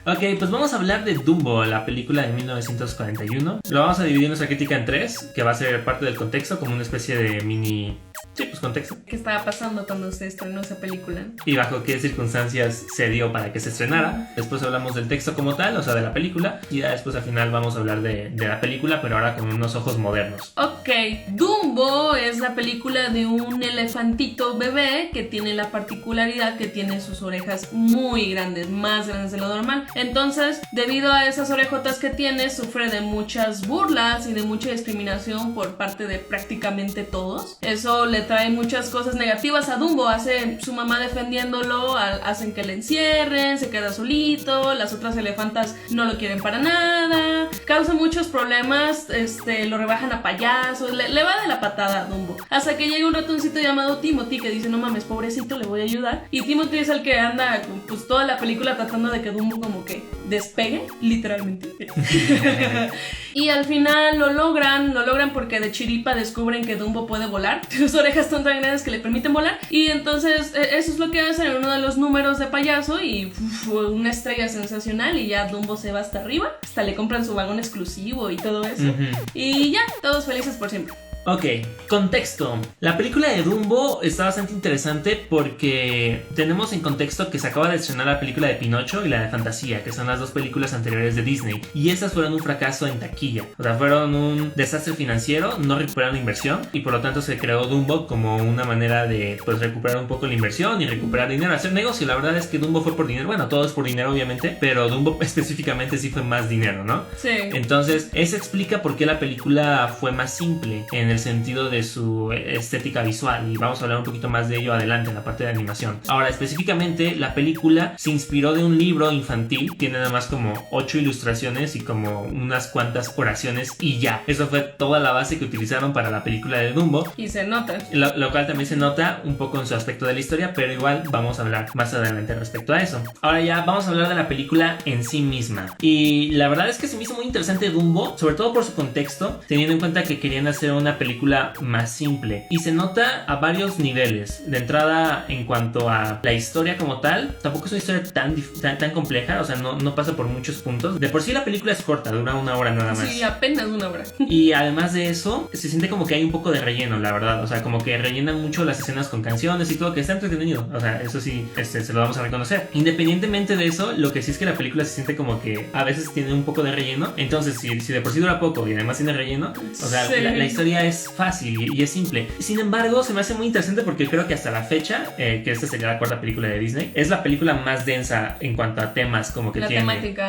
Ok, pues vamos a hablar de Dumbo, la película de 1941. Lo vamos a dividir nuestra crítica en 3, que va a ser parte del contexto, como una especie de mini... Sí, pues contexto. ¿Qué estaba pasando cuando se estrenó esa película? Y bajo qué circunstancias se dio para que se estrenara. Después hablamos del texto como tal, o sea, de la película. Y ya después al final vamos a hablar de la película, pero ahora con unos ojos modernos. Ok, Dumbo es la película de un elefantito bebé que tiene la particularidad que tiene sus orejas muy grandes, más grandes de lo normal. Entonces, debido a esas orejotas que tiene, sufre de muchas burlas y de mucha discriminación por parte de prácticamente todos. Eso le trae muchas cosas negativas a Dumbo. Hace su mamá defendiéndolo, hacen que le encierren, se queda solito, las otras elefantas no lo quieren para nada, causa muchos problemas, lo rebajan a payasos, le va de la patada a Dumbo. Hasta que llega un ratoncito llamado Timothy que dice, no mames, pobrecito, le voy a ayudar. Y Timothy es el que anda pues toda la película tratando de que Dumbo como que despegue, literalmente. Y al final lo logran porque de chiripa descubren que Dumbo puede volar. Sus orejas son tan grandes que le permiten volar. Y entonces eso es lo que hacen en uno de los números de payaso y una estrella sensacional y ya Dumbo se va hasta arriba. Hasta le compran su vagón exclusivo y todo eso. Y ya, todos felices por siempre. Ok, contexto. La película de Dumbo está bastante interesante porque tenemos en contexto que se acaba de estrenar la película de Pinocho y la de Fantasía, que son las dos películas anteriores de Disney, y esas fueron un fracaso en taquilla. O sea, fueron un desastre financiero, no recuperaron la inversión y por lo tanto se creó Dumbo como una manera de pues recuperar un poco la inversión y recuperar dinero, hacer negocio. La verdad es que Dumbo fue por dinero, bueno, todo es por dinero obviamente, pero Dumbo específicamente sí fue más dinero, ¿no? Sí. Entonces, eso explica por qué la película fue más simple en el sentido de su estética visual, y vamos a hablar un poquito más de ello adelante en la parte de animación. Ahora, específicamente, la película se inspiró de un libro infantil, tiene nada más como 8 ilustraciones y como unas cuantas oraciones y ya. Eso fue toda la base que utilizaron para la película de Dumbo. Y se nota. Lo cual también se nota un poco en su aspecto de la historia, pero igual vamos a hablar más adelante respecto a eso. Ahora ya vamos a hablar de la película en sí misma. Y la verdad es que se me hizo muy interesante Dumbo, sobre todo por su contexto, teniendo en cuenta que querían hacer una película más simple. Y se nota a varios niveles. De entrada, en cuanto a la historia como tal, tampoco es una historia tan compleja, o sea, no pasa por muchos puntos. De por sí la película es corta, dura 1 hora nada más. Sí, apenas 1 hora. Y además de eso, se siente como que hay un poco de relleno, la verdad. O sea, como que rellenan mucho las escenas con canciones y todo, que está entretenido. O sea, eso sí, se lo vamos a reconocer. Independientemente de eso, lo que sí es que la película se siente como que a veces tiene un poco de relleno. Entonces, si de por sí dura poco y además tiene relleno, o sea, sí, la historia es fácil y es simple. Sin embargo, se me hace muy interesante porque creo que hasta la fecha, que esta sería la 4ª película de Disney, es la película más densa en cuanto a temas, como que tiene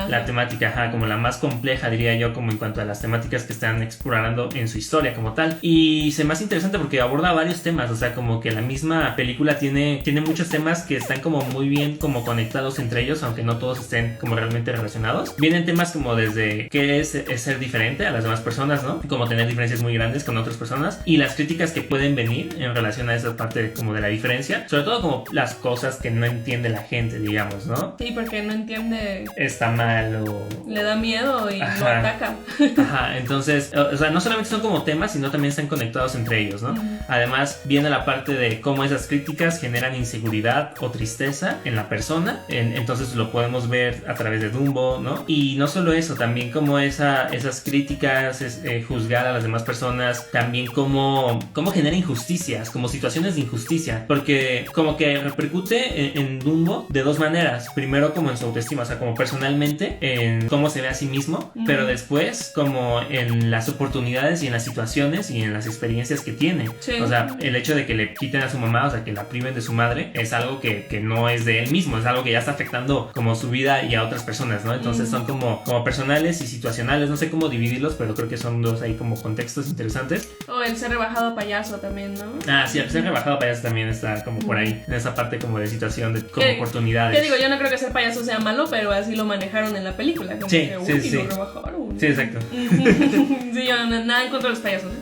la temática, ajá, como la más compleja, diría yo, como en cuanto a las temáticas que están explorando en su historia como tal. Y se me hace interesante porque aborda varios temas, o sea, como que la misma película tiene muchos temas que están como muy bien como conectados entre ellos, aunque no todos estén como realmente relacionados. Vienen temas como desde qué es ser diferente a las demás personas, ¿no? Como tener diferencias muy grandes con otras personas y las críticas que pueden venir en relación a esa parte como de la diferencia, sobre todo como las cosas que no entiende la gente, digamos, ¿no? Sí, porque no entiende, está mal o le da miedo y lo ataca. Ajá, entonces, o sea, no solamente son como temas, sino también están conectados entre ellos, ¿no? Además, viene la parte de cómo esas críticas generan inseguridad o tristeza en la persona, entonces lo podemos ver a través de Dumbo, ¿no? Y no solo eso, también como esas críticas, juzgar a las demás personas, también cómo genera injusticias, como situaciones de injusticia, porque como que repercute en Dumbo de dos maneras. Primero como en su autoestima, o sea, como personalmente, en cómo se ve a sí mismo, pero después como en las oportunidades y en las situaciones y en las experiencias que tiene. Sí. O sea, el hecho de que le quiten a su mamá, o sea, que la priven de su madre, es algo que no es de él mismo, es algo que ya está afectando como su vida y a otras personas, ¿no? Entonces son como personales y situacionales, no sé cómo dividirlos, pero creo que son dos ahí como contextos interesantes. O el ser rebajado payaso también, ¿no? Ah, sí, el ser rebajado payaso también está como por ahí, en esa parte como de situación, de como oportunidades. ¿Qué digo? Yo no creo que ser payaso sea malo, pero así lo manejaron en la película. Como sí, que, sí. Lo rebajaron. Sí, exacto. Sí, yo nada en contra de los payasos.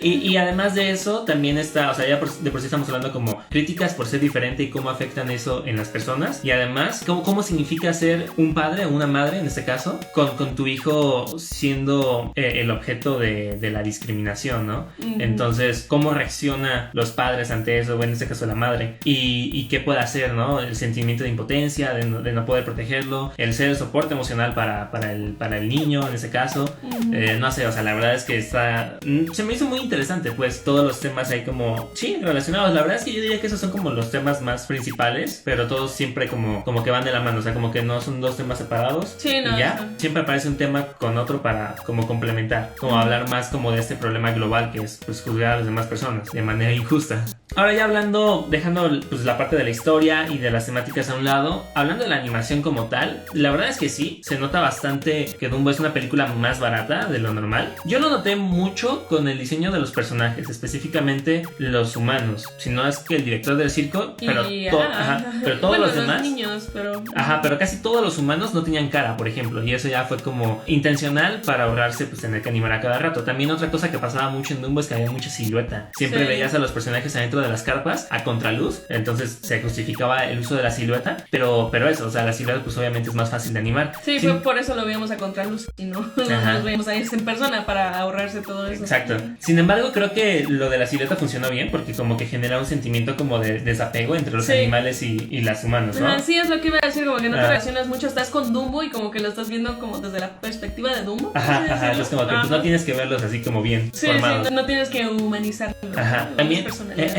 y además de eso, también está, o sea, ya de por sí estamos hablando como críticas por ser diferente y cómo afectan eso en las personas, y además cómo significa ser un padre o una madre en este caso con tu hijo siendo el objeto de la discriminación, ¿no? Entonces, cómo reacciona los padres ante eso, o en este caso la madre, y qué puede hacer, ¿no? El sentimiento de impotencia, de no poder protegerlo, el ser el soporte emocional para el niño en ese caso. No sé, o sea, la verdad es que se me hizo muy interesante, pues todos los temas ahí como, sí, relacionados. La verdad es que yo diría que esos son como los temas más principales, pero todos siempre como que van de la mano, o sea, como que no son dos temas separados. Sí, no, y ya, siempre aparece un tema con otro para como complementar, como hablar más como de este problema global que es pues juzgar a las demás personas de manera injusta. Ahora ya dejando pues la parte de la historia y de las temáticas a un lado, hablando de la animación como tal, la verdad es que sí, se nota bastante que Dumbo es una película más barata de lo normal. Yo lo noté mucho con el diseño de los personajes, específicamente los humanos, si no es que el director del circo, pero todos los demás, niños, pero casi todos los humanos no tenían cara, por ejemplo, y eso ya fue como intencional para ahorrarse pues tener que animar a cada rato. También otra cosa que pasaba mucho en Dumbo es que había mucha silueta, siempre veías a los personajes adentro de las carpas a contraluz, entonces se justificaba el uso de la silueta, pero eso, o sea, la silueta pues obviamente es más fácil de animar. Sí, fue por eso lo veíamos a contraluz y no nos veíamos a irse en persona para ahorrarse todo eso. Exacto. Sin embargo, creo que lo de la silueta funcionó bien porque como que genera un sentimiento como de desapego entre los animales y las humanos, ¿no? Sí, es lo que iba a decir, como que no te relacionas mucho, estás con Dumbo y como que lo estás viendo como desde la perspectiva de Dumbo. Es como que pues no tienes que verlos así como bien formados. Sí, no tienes que humanizarlos. También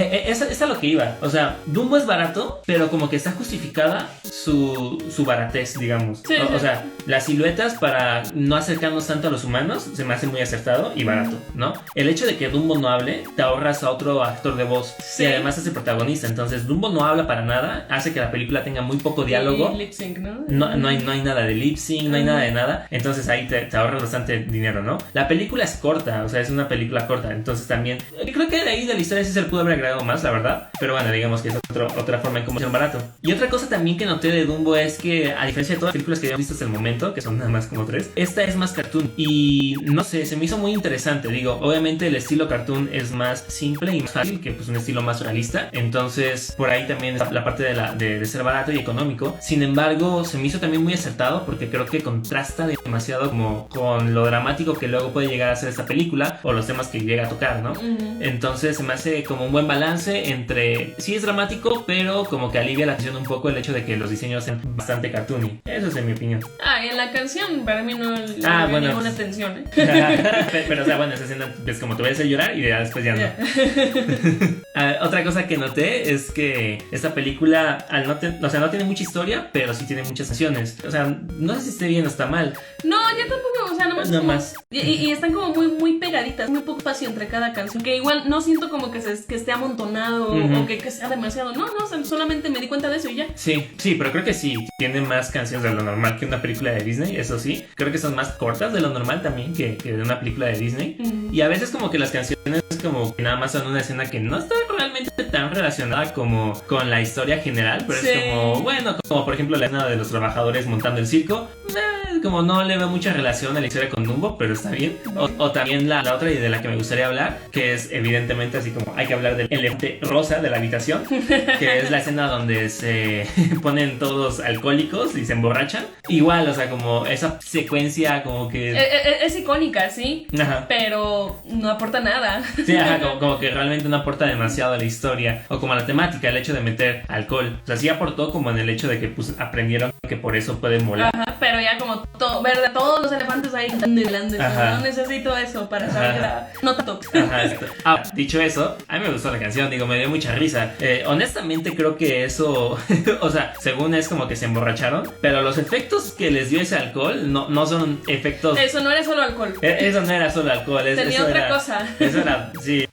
es a lo que iba, o sea, Dumbo es barato, pero como que está justificada su baratez, digamos. O sea, las siluetas para no acercarnos tanto a los humanos se me hace muy acertado y barato, ¿no? El hecho de que Dumbo no hable, te ahorras a otro actor de voz y además es el protagonista, entonces Dumbo no habla para nada, hace que la película tenga muy poco diálogo. Lip sync, ¿no? No hay nada de lip sync, no hay nada de nada, entonces ahí te ahorras bastante dinero, ¿no? La película es corta, o sea, es una película corta, entonces también creo que de ahí de la historia sí se le pudo haber agregado más, la verdad, pero bueno, digamos que es otra forma en cómo ser barato. Y otra cosa también que noté de Dumbo es que, a diferencia de todas las películas que habíamos visto hasta el momento, que son nada más como 3, esta es más cartoon y no sé, se me hizo muy interesante. Digo, obviamente el estilo cartoon es más simple y más fácil que pues un estilo más realista, entonces por ahí también es la parte de ser barato y económico. Sin embargo, se me hizo también muy acertado porque creo que contrasta demasiado como con lo dramático que luego puede llegar a ser esta película o los temas que llega a tocar, ¿no? Entonces se me hace como un buen balance entre, sí es dramático, pero como que alivia la tensión un poco el hecho de que los diseños sean bastante cartoony. Eso es en mi opinión. En la canción para mí no le ninguna tensión, pero o sea, bueno, esa escena es como te voy a hacer llorar y después ya no. Otra cosa que noté es que esta película no tiene mucha historia, pero sí tiene muchas canciones. O sea, no sé si esté bien o está mal. No, yo tampoco, o sea, nomás y están como muy, muy pegaditas, muy poco espacio entre cada canción, que igual no siento como que esté amontonado o que sea demasiado. No, o sea, solamente me di cuenta de eso y ya. Sí, pero creo que sí, tiene más canciones de lo normal que una película de Disney, eso sí. Creo que son más cortas de lo normal también que de una película de Disney. Y a veces como que las canciones como que nada más son una escena que no está realmente tan relacionada como con la historia general, pero es como, bueno, como por ejemplo la escena de los trabajadores montando el circo. Como no le veo mucha relación a la historia con Dumbo, pero está bien. O también la otra y de la que me gustaría hablar, que es evidentemente así como hay que hablar del elefante rosa de la habitación, que es la escena donde se ponen todos alcohólicos y se emborrachan. Igual, o sea, como esa secuencia como que... Es icónica, sí, pero no aporta nada. Sí, como que realmente no aporta demasiado a la historia o como a la temática, el hecho de meter alcohol. O sea, sí aportó como en el hecho de que pues aprendieron que por eso pueden volar. Pero ya como ver de todos los elefantes ahí delante, no necesito eso para saber no tanto. Dicho eso, a mí me gustó la canción, digo, me dio mucha risa. Honestamente creo que eso, o sea, según es como que se emborracharon, pero los efectos que les dio ese alcohol no son efectos. Eso no era solo alcohol. Eso no era solo alcohol. Tenía otra cosa. Eso era, sí.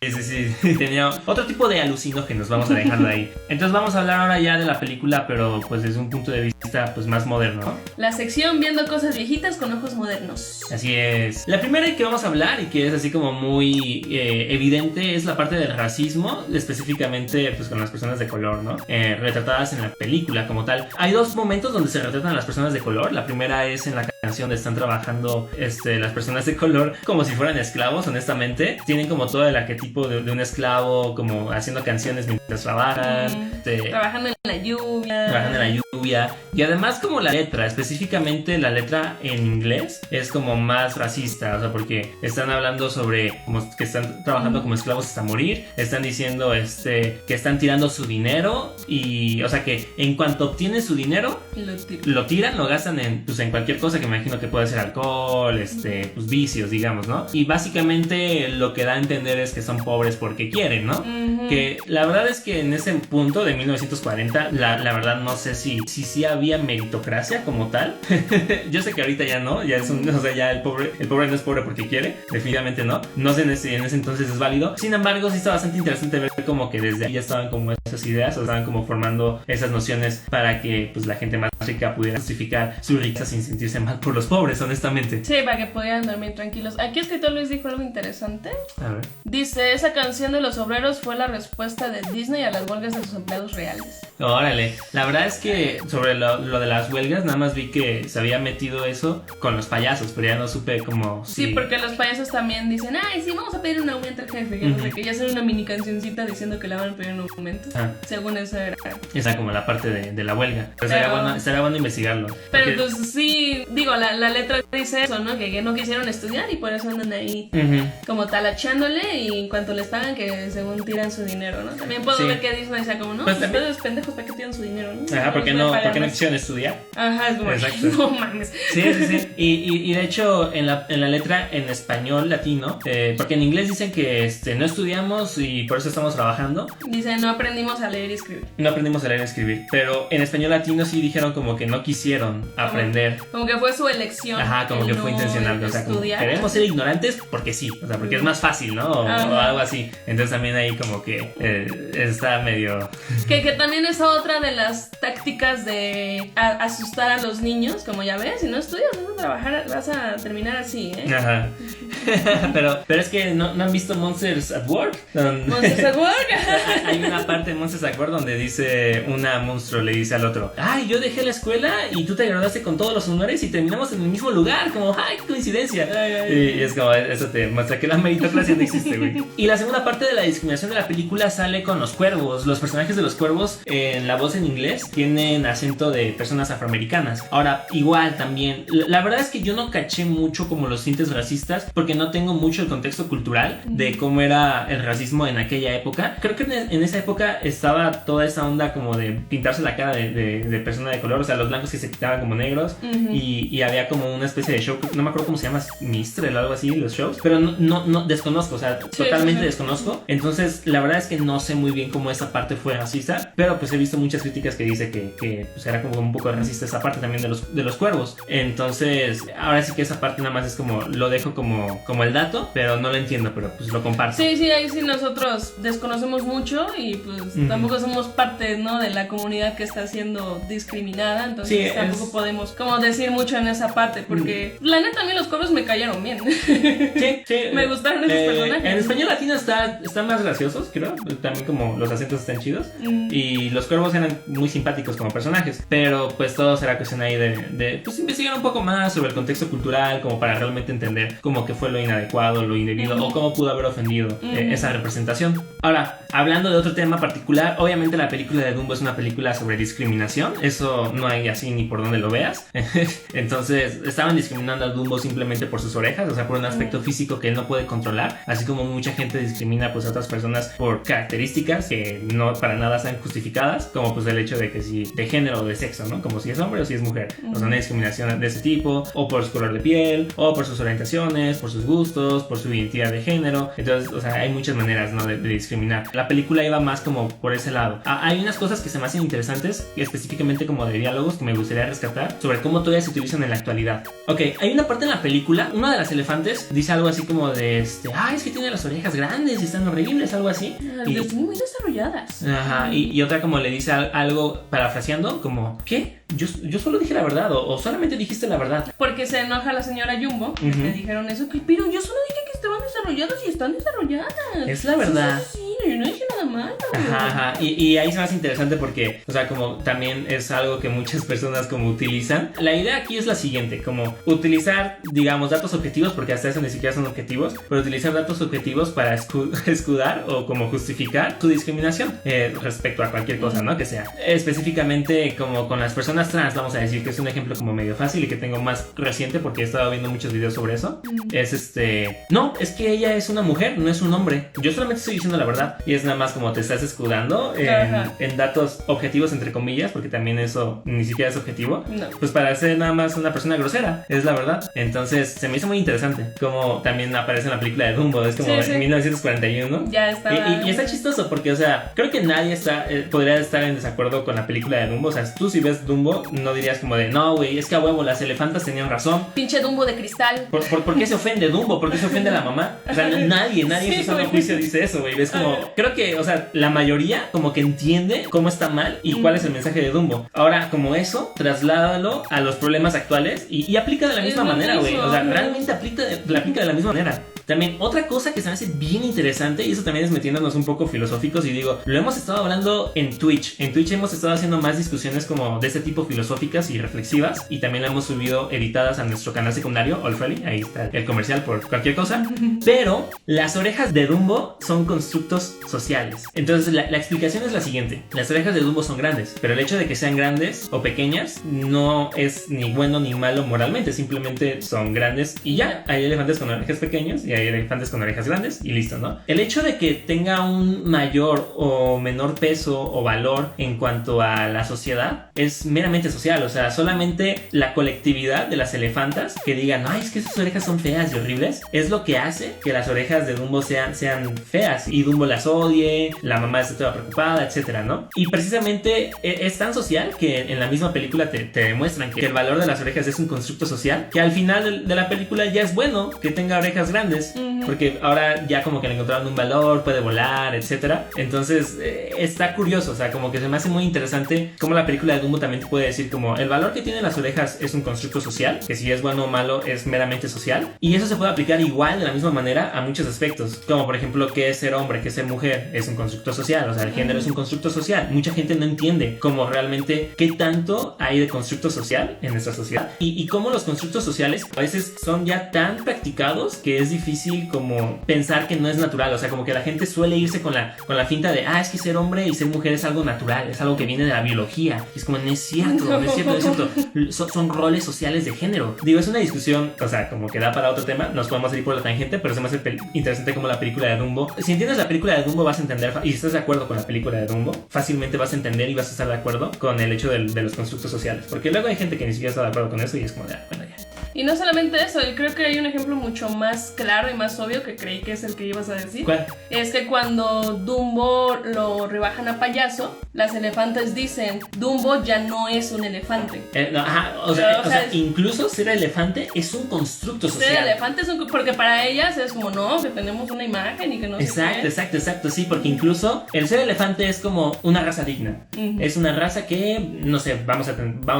Tenía otro tipo de alucinógenos, vamos a dejarlo ahí. Entonces vamos a hablar ahora ya de la película, pero pues desde un punto de vista pues más moderno, ¿no? La sección viendo cosas viejitas con ojos modernos. Así es. La primera que vamos a hablar y que es así como muy evidente es la parte del racismo, específicamente pues con las personas de color, ¿no? Retratadas en la película como tal. Hay dos momentos donde se retratan a las personas de color. La primera es en la canción donde están trabajando las personas de color como si fueran esclavos, honestamente. Tienen como todo el arquetipo de un esclavo, como haciendo canciones mientras trabajan. Trabajando en la lluvia. Trabajando en la lluvia. Y además como la letra, específicamente la letra en inglés, es como más racista. O sea, porque están hablando sobre como que están trabajando como esclavos hasta morir. Están diciendo que están tirando su dinero. Y, o sea, que en cuanto obtienen su dinero, lo tiran, lo gastan en cualquier cosa que me imagino que puede ser alcohol, pues vicios, digamos, ¿no? Y básicamente lo que da a entender es que son pobres porque quieren, ¿no? Que la verdad es que en ese punto de 1940, la verdad no sé si había meritocracia como tal. Yo sé que ahorita ya no, ya es o sea, ya el pobre no es pobre porque quiere, definitivamente no. No sé en ese entonces es válido. Sin embargo, sí está bastante interesante ver como que desde ahí ya estaban como esas ideas, o estaban como formando esas nociones para que pues la gente más rica pudiera justificar su riqueza sin sentirse mal por los pobres, honestamente. Sí, para que pudieran dormir tranquilos. Aquí el escritor Luis dijo algo interesante. A ver. Dice, esa canción de los obreros fue la respuesta de Disney a las huelgas de sus empleados reales. Órale, la verdad es que sobre lo de las huelgas nada más vi que se había metido eso con los payasos, pero ya no supe cómo... Sí, porque los payasos también dicen, ay, sí, vamos a pedir un aumento al jefe, que no sé qué, ya hacen una mini cancioncita diciendo que le van a pedir un aumento. Según eso era. Esa como la parte de la huelga. Pero estaría bueno investigarlo. Pero porque... pues sí, digo, la letra dice eso, ¿no? Que no quisieron estudiar y por eso andan ahí como talachándole y en cuanto les pagan que según tiran su dinero, ¿no? También puedo ver que Disney sea como, no, pues ustedes pendejos, ¿para qué tiran su dinero, no? Ajá, ¿por qué no quisieron estudiar? Ajá, es como, no mames. Sí. Y de hecho en la letra en español latino, porque en inglés dicen que no estudiamos y por eso estamos trabajando. Dicen, no aprendimos a leer y escribir. No aprendimos a leer y escribir, pero en español latino sí dijeron como que no quisieron aprender. Como que fue su elección. Ajá, como que fue intencional. O sea, como queremos ser ignorantes porque sí, o sea, porque es más fácil, ¿no? O algo así. Entonces también ahí como que está medio... Que también es otra de las tácticas de asustar a los niños, como ya ves, si no estudias vas a terminar así, ¿eh? Ajá. pero es que no han visto Monsters at Work. Monsters at Work. Hay una parte de Monsters at Work donde dice una monstruo le dice al otro, ay, yo dejé la escuela y tú te graduaste con todos los honores y terminamos en el mismo lugar, como, ay, qué coincidencia. Y es como, eso te muestra que la meritocracia no existe, güey. Y la segunda parte de la discriminación de la película sale con los cuervos. Los personajes de los cuervos en la voz en inglés tienen acento de personas afroamericanas. Ahora, igual también, la verdad es que yo no caché mucho como los tintes racistas porque no tengo mucho el contexto cultural de cómo era el racismo en aquella época. Creo que en esa época estaba toda esa onda como de pintarse la cara de persona de color, o sea, los blancos que se pintaban como negros y había como una especie de show, no me acuerdo cómo se llama, Mistrel o algo así, los shows, pero no desconozco, o sea, totalmente desconozco. Entonces, la verdad es que no sé muy bien cómo esa parte fue racista, pero pues he visto muchas críticas que dice que pues era como un poco racista esa parte también de los cuervos. Entonces, ahora sí que esa parte nada más es como, lo dejo como el dato, pero no lo entiendo, pero pues lo comparto. Sí, ahí sí nosotros desconocemos mucho y pues tampoco somos parte, ¿no? De la comunidad que está siendo discriminada, entonces tampoco podemos como decir mucho en esa parte, porque la neta a mí los cuervos me cayeron bien. Sí. Me gustaron esos personajes. En español latino están más graciosos, creo, también como los acentos están chidos y los cuervos eran muy simpáticos como personajes, pero pues todo será cuestión ahí de pues investigar un poco más sobre el contexto cultural como para realmente entender cómo que fue lo inadecuado, lo indebido o cómo pudo haber ofendido esa representación. Ahora, hablando de otro tema particular, obviamente la película de Dumbo es una película sobre discriminación, eso no hay así ni por donde lo veas. Entonces estaban discriminando a Dumbo simplemente por sus orejas, o sea, por un aspecto físico que él no puede controlar, así como mucha gente discrimina pues a otras personas por características que no para nada están justificadas, como pues el hecho de que si de género o de sexo, ¿no? Como si es hombre o si es mujer, o sea, una discriminación de ese tipo, o por su color de piel, o por sus orientaciones, por sus gustos, por su identidad de género. Entonces, o sea, hay muchas maneras, ¿no? de discriminar. La película iba más como por ese lado. Hay unas cosas que se me hacen interesantes, específicamente como de diálogos que me gustaría rescatar sobre cómo todavía se utilizan en la actualidad. Ok, hay una parte en la película, una de las elefantes dice algo así como de es que tiene las orejas grandes y están horribles, algo así. Y están muy desarrolladas. Ajá, y otra como le dice algo parafraseando como, ¿qué? Yo solo dije la verdad o solamente dijiste la verdad. Porque se enoja la señora Jumbo que le dijeron eso, pero yo solo dije que estaban desarrolladas y están desarrolladas. Es la verdad. Sí, yo no dije nada malo. Ajá. Y ahí se me hace interesante porque, o sea, como también es algo que muchas personas como utilizan. La idea aquí es la siguiente, como utilizar, digamos, datos objetivos, porque hasta eso ni siquiera son objetivos, pero utilizar datos objetivos para escudar o como justificar tu discriminación respecto a cualquier cosa, ¿no? Que sea. Específicamente como con las personas trans, vamos a decir que es un ejemplo como medio fácil y que tengo más reciente porque he estado viendo muchos videos sobre eso. Es no, es que ella es una mujer, no es un hombre. Yo solamente estoy diciendo la verdad y es nada más como te estás escudando en datos objetivos, entre comillas, porque también eso ni siquiera es objetivo. No. Pues para ser nada más una persona grosera, es la verdad. Entonces se me hizo muy interesante como también aparece en la película de Dumbo, es como en 1941. Ya está. Y está chistoso porque, o sea, creo que nadie podría estar en desacuerdo con la película de Dumbo. O sea, tú si ves Dumbo no dirías como de, no, güey, es que a huevo las elefantas tenían razón. Pinche Dumbo de cristal. ¿Por qué se ofende Dumbo? ¿Por qué se ofende la mamá? O sea, nadie en su sano juicio dice eso, güey. Es como, creo que, o sea, la mayoría como que entiende cómo está mal y cuál es el mensaje de Dumbo. Ahora, como eso, trasládalo a los problemas actuales y aplica de la misma manera, güey. O sea, realmente aplica de la misma manera. También otra cosa que se me hace bien interesante, y eso también es metiéndonos un poco filosóficos, y digo, lo hemos estado hablando en Twitch. En Twitch hemos estado haciendo más discusiones como de este tipo filosóficas y reflexivas, y también la hemos subido editadas a nuestro canal secundario, Allfriendly, ahí está el comercial por cualquier cosa. Pero las orejas de Dumbo son constructos sociales. Entonces la explicación es la siguiente: las orejas de Dumbo son grandes, pero el hecho de que sean grandes o pequeñas no es ni bueno ni malo moralmente, simplemente son grandes y ya. Hay elefantes con orejas pequeñas y hay elefantes con orejas grandes y listo, ¿no? El hecho de que tenga un mayor o menor peso o valor en cuanto a la sociedad es meramente social. O sea, solamente la colectividad de las elefantas que digan, ay, es que sus orejas son feas y horribles, es lo que hace que las orejas de Dumbo sean feas y Dumbo las odie, la mamá esté toda preocupada, etcétera, ¿no? Y precisamente es tan social que en la misma película te demuestran que el valor de las orejas es un constructo social, que al final de la película ya es bueno que tenga orejas grandes, porque ahora ya como que le encontraron un valor, puede volar, etcétera. Entonces está curioso, o sea, como que se me hace muy interesante cómo la película de Dumbo también te puede decir como el valor que tienen las orejas es un constructo social, que si es bueno o malo es meramente social, y eso se puede aplicar igual de la misma manera a muchos aspectos, como por ejemplo qué es ser hombre, qué es ser mujer, es un constructo social, o sea, el género es un constructo social. Mucha gente no entiende como realmente qué tanto hay de constructo social en nuestra sociedad y cómo los constructos sociales a veces son ya tan practicados que es difícil como pensar que no es natural. O sea, como que la gente suele irse con la finta de, es que ser hombre y ser mujer es algo natural, es algo que viene de la biología. Y es como, no es cierto, no es cierto. Son roles sociales de género. Digo, es una discusión, o sea, como que da para otro tema, nos podemos ir por la tangente, pero se me hace interesante como la película de Dumbo. Si entiendes la película de Dumbo vas a entender, y si estás de acuerdo con la película de Dumbo, fácilmente vas a entender y vas a estar de acuerdo con el hecho de los constructos sociales. Porque luego hay gente que ni siquiera está de acuerdo con eso y es como, bueno, ya. Y no solamente eso, yo creo que hay un ejemplo mucho más claro y más obvio que creí que es el que ibas a decir. ¿Cuál? Es que cuando Dumbo lo rebajan a payaso, las elefantes dicen, Dumbo ya no es un elefante. O sea, incluso ser elefante es un constructo social. Ser elefante es porque para ellas es como, no, que tenemos una imagen y que no sé qué. Exacto, sí, porque incluso el ser elefante es como una raza digna. Es una raza que, no sé, vamos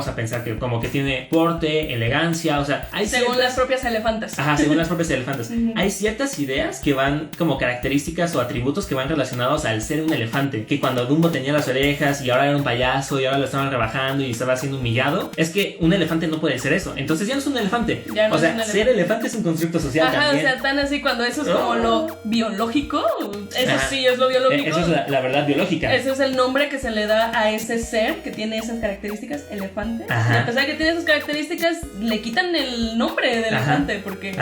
a pensar que como que tiene porte, elegancia, o sea, según las propias elefantas. Según las propias elefantas. Hay ciertas ideas que van como características o atributos que van relacionados al ser un elefante. Que cuando Dumbo tenía las orejas y ahora era un payaso y ahora lo estaban rebajando y estaba siendo humillado, es que un elefante no puede ser eso. Entonces ya no es un elefante. O sea, ser elefante es un constructo social también. O sea, tan así cuando eso es como lo biológico. Eso sí es lo biológico. Eso es la verdad biológica. Ese es el nombre que se le da a ese ser que tiene esas características, elefante. Y a pesar de que tiene esas características, le quitan el nombre del elefante porque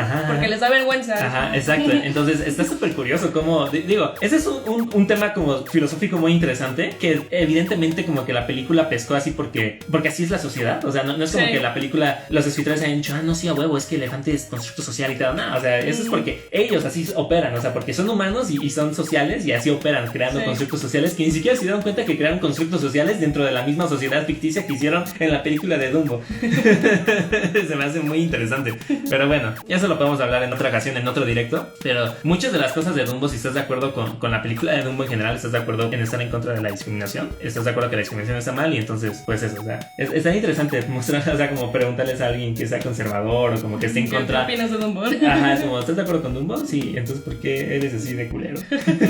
les da vergüenza. Exacto. Entonces está súper curioso como, digo, ese es un tema como filosófico muy interesante que evidentemente como que la película pescó así porque así es la sociedad. O sea, no es como que la película, los escritores hayan dicho, no, sí, a huevo, es que el elefante es constructo social y tal. No, o sea, eso es porque ellos así operan, o sea, porque son humanos y son sociales y así operan creando constructos sociales que ni siquiera se dieron cuenta que crearon constructos sociales dentro de la misma sociedad ficticia que hicieron en la película de Dumbo. Se me hace muy interesante. Pero bueno, eso lo podemos hablar en otra ocasión, en otro directo. Pero muchas de las cosas de Dumbo, si estás de acuerdo con la película de Dumbo en general, estás de acuerdo en estar en contra de la discriminación, estás de acuerdo que la discriminación está mal, y entonces, pues eso, o sea, es tan interesante mostrar, o sea, como preguntarles a alguien que sea conservador o como que esté en contra. ¿Qué opinas de Dumbo? Ajá, es como, ¿estás de acuerdo con Dumbo? Sí, entonces, ¿por qué eres así de culero?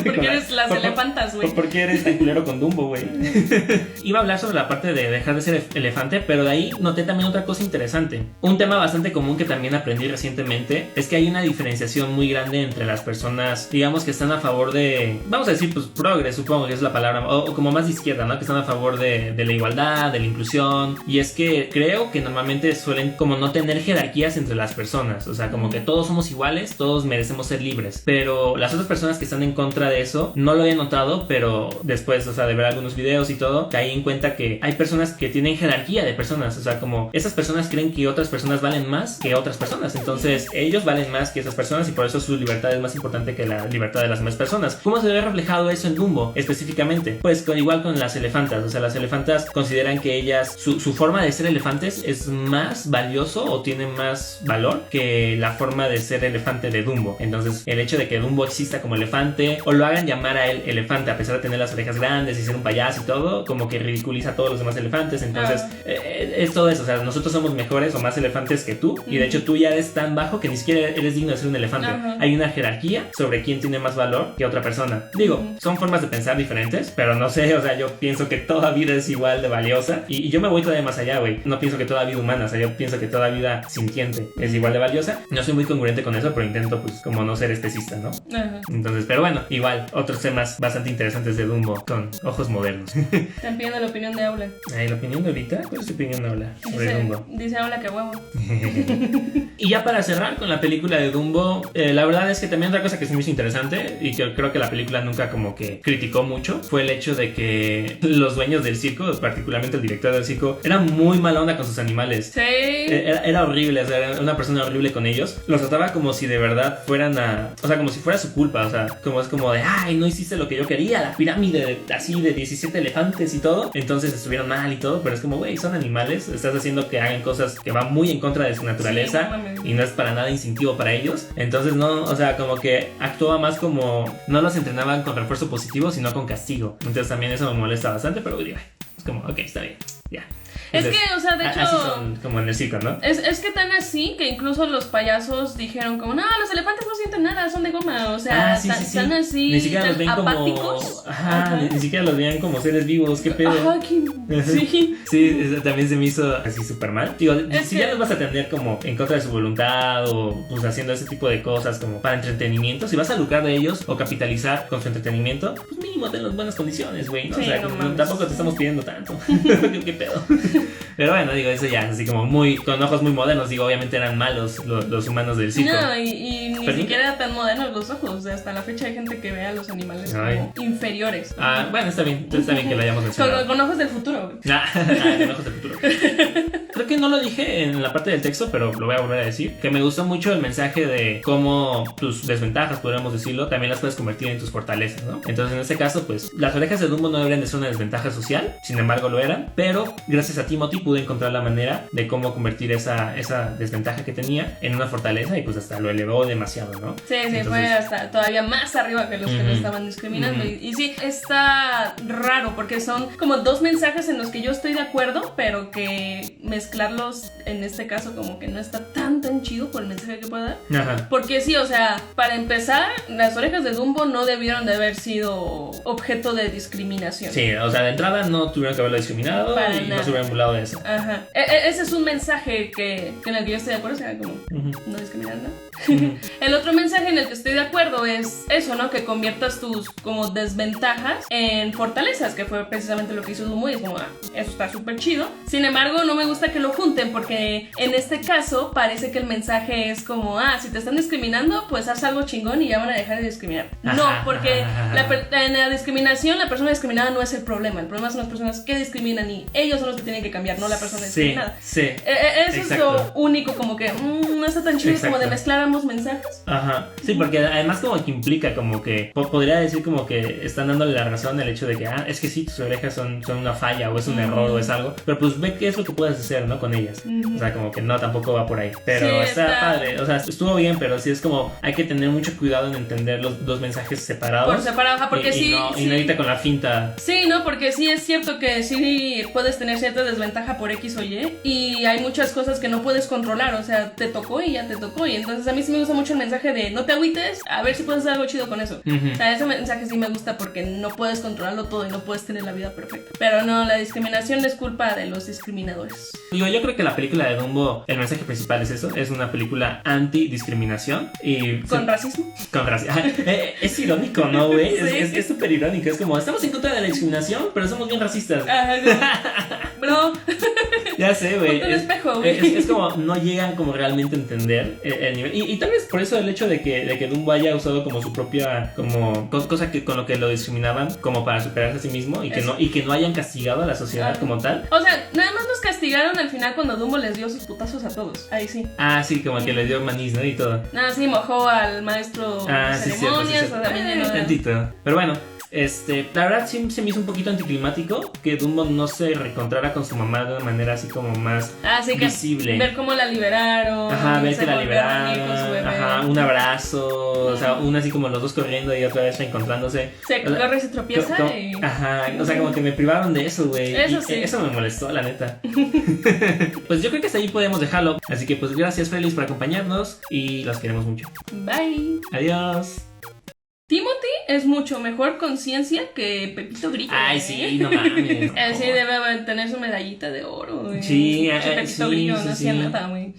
Porque eres las elefantas, güey. ¿Por qué eres tan culero con Dumbo, güey? Iba a hablar sobre la parte de dejar de ser elefante, pero de ahí noté también otra cosa interesante. Un tema bastante común que también aprendí recientemente es que hay una diferenciación muy grande entre las personas, digamos, que están a favor de, vamos a decir, pues progres, supongo que es la palabra, o como más de izquierda, ¿no? Que están a favor de la igualdad, de la inclusión. Y es que creo que normalmente suelen como no tener jerarquías entre las personas, o sea, como que todos somos iguales, todos merecemos ser libres. Pero las otras personas que están en contra de eso, no lo había notado, pero después, o sea, de ver algunos videos y todo, caí en cuenta que hay personas que tienen jerarquía de personas, o sea, como esas personas creen que otras personas valen más que otras personas, entonces ellos valen más que esas personas y por eso su libertad es más importante que la libertad de las demás personas. ¿Cómo se ve reflejado eso en Dumbo específicamente? Pues igual con las elefantas, o sea, las elefantas consideran que ellas, su forma de ser elefantes es más valioso o tiene más valor que la forma de ser elefante de Dumbo. Entonces el hecho de que Dumbo exista como elefante o lo hagan llamar a él elefante a pesar de tener las orejas grandes y ser un payaso y todo, como que ridiculiza a todos los demás elefantes. Entonces es todo eso, o sea, nosotros somos mejores o más elefantes que tú, y de hecho tú ya eres tan bajo que ni siquiera eres digno de ser un elefante. Hay una jerarquía sobre quién tiene más valor que otra persona. Digo, son formas de pensar diferentes, pero no sé, o sea, yo pienso que toda vida es igual de valiosa, y yo me voy todavía más allá, güey. No pienso que toda vida humana, o sea, yo pienso que toda vida sintiente es igual de valiosa. No soy muy congruente con eso, pero intento, pues, como no ser especista, ¿no? Entonces, pero bueno, igual, otros temas bastante interesantes de Dumbo con ojos modernos. Están pidiendo la opinión de Aula. ¿La opinión de ahorita? ¿Cuál es tu opinión de Aula sobre Dumbo? Dice Aula que huevo. Y ya para cerrar con la película de Dumbo, la verdad es que también otra cosa que se me hizo interesante y que creo que la película nunca como que criticó mucho fue el hecho de que los dueños del circo, particularmente el director del circo, era muy mala onda con sus animales. Sí. Era horrible, o sea, era una persona horrible con ellos. Los trataba como si de verdad fueran o sea, como si fuera su culpa, o sea, como es como de, ay, no hiciste lo que yo quería, la pirámide así de 17 elefantes y todo, entonces estuvieron mal y todo, pero es como, güey, son animales, estás haciendo que hagan cosas que van muy en contra de su naturaleza, sí, y no es para nada instintivo para ellos. Entonces no, o sea, como que actuaba más como, no los entrenaban con refuerzo positivo, sino con castigo. Entonces también eso me molesta bastante, pero digo, es como, ok, está bien, ya. Entonces, es que, o sea, de hecho, así son como en el circo, ¿no? Es que tan así que incluso los payasos dijeron como, no, los elefantes no sienten nada, son de goma, o sea, tan así, ni siquiera los ven apáticos. Como, ni siquiera los veían como seres vivos, qué pedo. Sí. Sí, también se me hizo así súper mal. Digo, si ya los vas a tener como en contra de su voluntad o pues haciendo ese tipo de cosas como para entretenimiento, si vas a lucrar de ellos o capitalizar con su entretenimiento, pues mínimo tenlos buenas condiciones, güey, ¿no? Sí, o sea, no tampoco te estamos pidiendo tanto. ¿Qué pedo? Pero bueno, digo, eso ya es así como muy, con ojos muy modernos, digo, obviamente eran malos los humanos del circo. No, y ni siquiera eran tan modernos los ojos, o sea, hasta la fecha hay gente que ve a los animales como inferiores. Bueno, está bien que lo hayamos mencionado. Con ojos del futuro, güey. Con ojos del futuro. Creo que no lo dije en la parte del texto, pero lo voy a volver a decir, que me gustó mucho el mensaje de cómo tus desventajas, podríamos decirlo, también las puedes convertir en tus fortalezas, ¿no? Entonces, en este caso, pues, las orejas de Dumbo no deberían de ser una desventaja social, sin embargo lo eran, pero gracias a Timothy pude encontrar la manera de cómo convertir esa desventaja que tenía en una fortaleza y pues hasta lo elevó demasiado, ¿no? Sí, entonces, fue hasta todavía más arriba que los que lo estaban discriminando. Y sí, está raro porque son como dos mensajes en los que yo estoy de acuerdo, pero que mezclarlos en este caso como que no está tan chido por el mensaje que puede dar. Ajá. Porque sí, o sea, para empezar, las orejas de Dumbo no debieron de haber sido objeto de discriminación. Sí, o sea, de entrada no tuvieron que haberlo discriminado para y nada. no se hubieran burlado de eso. Ajá. Ese es un mensaje en el que yo estoy de acuerdo, o sea, como no discriminar nada. El otro mensaje en el que estoy de acuerdo es eso, ¿no? Que conviertas tus como desventajas en fortalezas, que fue precisamente lo que hizo Dumbo y es como, eso está súper chido. Sin embargo, no me gusta que lo junten porque en este caso parece que el mensaje es como, si te están discriminando, pues haz algo chingón y ya van a dejar de discriminar. No, porque en la discriminación la persona discriminada no es el problema son las personas que discriminan y ellos son los que tienen tiene que cambiar, no la persona Sí, discriminada. sí. Eso es Exacto. lo único, como que no está tan chido como de Exacto. mezclar ambos mensajes. Ajá, sí, porque además como que implica como que, podría decir como que están dándole la razón al hecho de que, es que sí, tus orejas son una falla o es un error o es algo, pero pues ve qué es lo que puedes hacer, ¿no? Con ellas. O sea, como que no, tampoco va por ahí. Pero Sí, está padre, o sea, estuvo bien, pero sí es como, hay que tener mucho cuidado en entender los dos mensajes separados. Por separado, ajá, porque y no ahorita con la finta. Sí, no, porque sí es cierto que sí puedes tener cierta desventaja por X o y hay muchas cosas que no puedes controlar, o sea, te tocó y ya te tocó, y entonces a mí sí me gusta mucho el mensaje de no te agüites, a ver si puedes hacer algo chido con eso. O sea, ese mensaje sí me gusta porque no puedes controlarlo todo y no puedes tener la vida perfecta. Pero no, la discriminación es culpa de los discriminadores. Digo, yo creo que la película de Dumbo, el mensaje principal es eso, es una película anti-discriminación y... ¿Con racismo? Con racismo. Es irónico, ¿no, güey? Sí. Es súper irónico, es como, estamos en contra de la discriminación, pero somos bien racistas. Bro, Ya sé, güey. ponte un espejo, güey. Es como, no llegan como realmente a entender el nivel. Y tal vez por eso el hecho de que Dumbo haya usado como su propia, como cosa que con lo que lo discriminaban, como para superarse a sí mismo y que no hayan castigado a la sociedad como tal. O sea, nada más los castigaron al final cuando Dumbo les dio sus putazos a todos. Ahí sí. Sí, como que le dio manís, ¿no? Y todo. Sí, mojó al maestro de Sí, ceremonias, cierto. o también llenó de... Tantito. Pero bueno, la verdad sí se me hizo un poquito anticlimático que Dumbo no se reencontrara con su mamá de una manera así como más sí, que visible. ver cómo la liberaron. Ver se que la volvió a reunir con su liberaron. bebé. Un abrazo. O sea, una así como los dos corriendo y otra vez reencontrándose. Se corre y se tropieza y... O sea, como que me privaron de eso, güey. Eso sí. Eso me molestó, la neta. Pues yo creo que hasta ahí podemos dejarlo. Así que pues gracias, Félix, por acompañarnos y los queremos mucho. Bye. Adiós. Timothy es mucho mejor conciencia que Pepito Grillo. Sí, no mames. Sí, debe tener su medallita de oro. Sí, Pepito Grillo no hacía nada, güey.